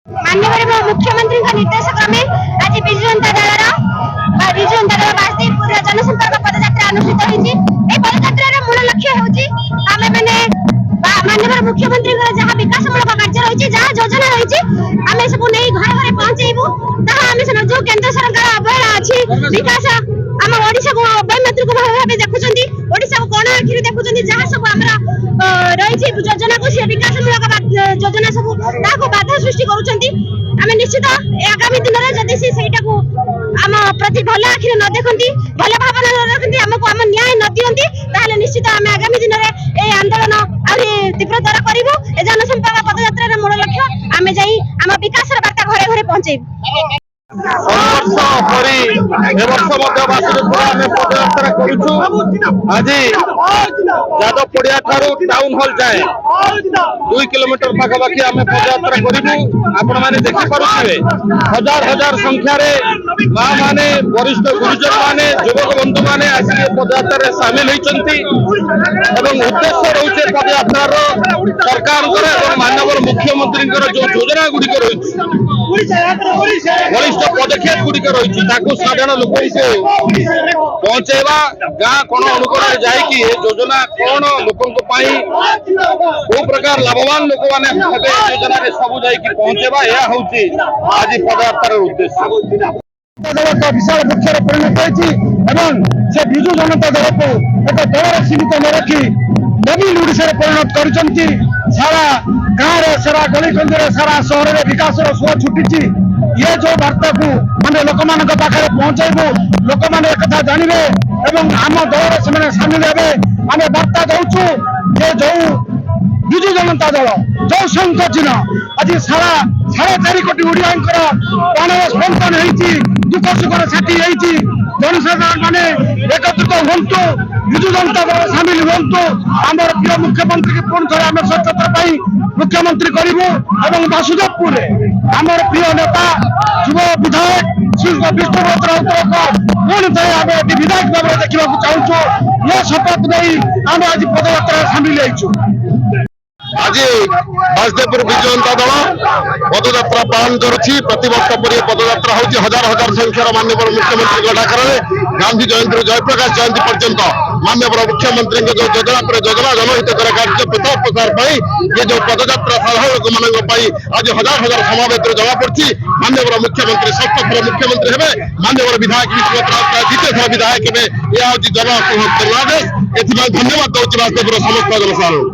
माननीय मुख्यमंत्री निर्देश क्रमे आज विजु जनता दल बासदेवपुर जनसंपर्क पदयात्रा अनुष्ठित होती। पदयात्रार मूल लक्ष्य होची आमे माने माननीय मुख्यमंत्री जहाँ विकासमूलक कार्य रही जहाँ योजना रही आमे सब नहीं घर घर पहुंचेबू ताहा आमे जो केंद्र सरकार अवहेला अछि विकास आम ओडिशा को वैमातृक भाव देखुचंती ओडिशा को कोण आखिर देखुचंती जहाँ सब हमरा रही योजना को से विकासमूलक योजना सब ताको बाधा सृष्टि करूचंती। आमे निश्चित आगामी दिन में जदि सेटा को आम प्रति भल आखिर न देखती भल भावना न रखती आमको आम न्याय न दियंती ताहले निश्चित आम आगामी दिन में ए आंदोलन आहुरी तीव्रतर करूँ। ए जनसंपर्क पदयात्रार मूल लक्ष्य आम जाई आम विकास बार्ता घरे घरे पहुंचेबू। आज यादव पड़िया टाउन हॉल जाए 2 किलोमीटर पाखापाखि आम पदयात्रा करूँ। आपण मैंने देखिपे हजार हजार संख्यार माँ माने वरिष्ठ गुरुजन माने युवक बंधु माने आसिक पदयात्रा सामिल होती। उद्देश्य रोचे पदयात्रार सरकार माननीय मुख्यमंत्री जो योजना गुड़िक रही बलिष्ठ पदक्षेप गुड़िक रही साधारण लोक पहुंचेवा गाँ कोण अनुकूल जाकि योजना कौन लोकों को प्रकार लाभवान लोक मैंने योजना सब जाकि पहुंचेवा यह हूँ आज पदयात्रार उद्देश्य। विशाल वृक्षर परिणत होती विजु जनता दल को एक दल सीमित न रखी नवीन ओडिशा परिणत कर सारा गाँव सारा गलीकंजर सारा सहर में विकास सुआ छुटी। ये जो वार्ता को माने लोक मान पाखे पहुंचाइबू लोक मैंने एक जानवे आम दल से सामिल हे आम वार्ता दौचु जे जो विजु जनता दल जो शंख चिन्ह आज सारा 4.5 कोटी ओडिया प्राण स्पंदन होती दुख सुखर साथी होती जनसाधारण मैंने एकत्रित हूँ विजु जनता दल सामिल हूँ आम प्रिय मुख्यमंत्री की पुणी थे आम स्वच्छता मुख्यमंत्री करूँ। वासुदेवपुर आम प्रिय नेता युव विधायक विष्णुब्रत राउत को पुणी थे आम विधायक भाव में देखा चाहूँ। यह शपथ नहीं आम आज पदयात्रा सामिल होइछु। आज बासदेवपुर विजु जनता दल पदयात्रा पालन करुच्ची। प्रतिवर्ष पर पदयात्रा होती हजार हजार संख्यार माननीय मुख्यमंत्री डाकर गांधी जयंती जयप्रकाश जयंती पर्यंत माननीय मुख्यमंत्री जो योजना पर योजना जनहितकर कार्य प्रचार प्रसार ये जो पदयात्रा साधारण लोक आज हजार हजार समावेश जमा पड़ी। माननीय मुख्यमंत्री सप्तथर मुख्यमंत्री हे माननीय विधायक द्वितीय विधायक हे यह जन जनादेश। एथि धन्यवाद दूसरी बासदेवपुर समस्त जनसाधारण।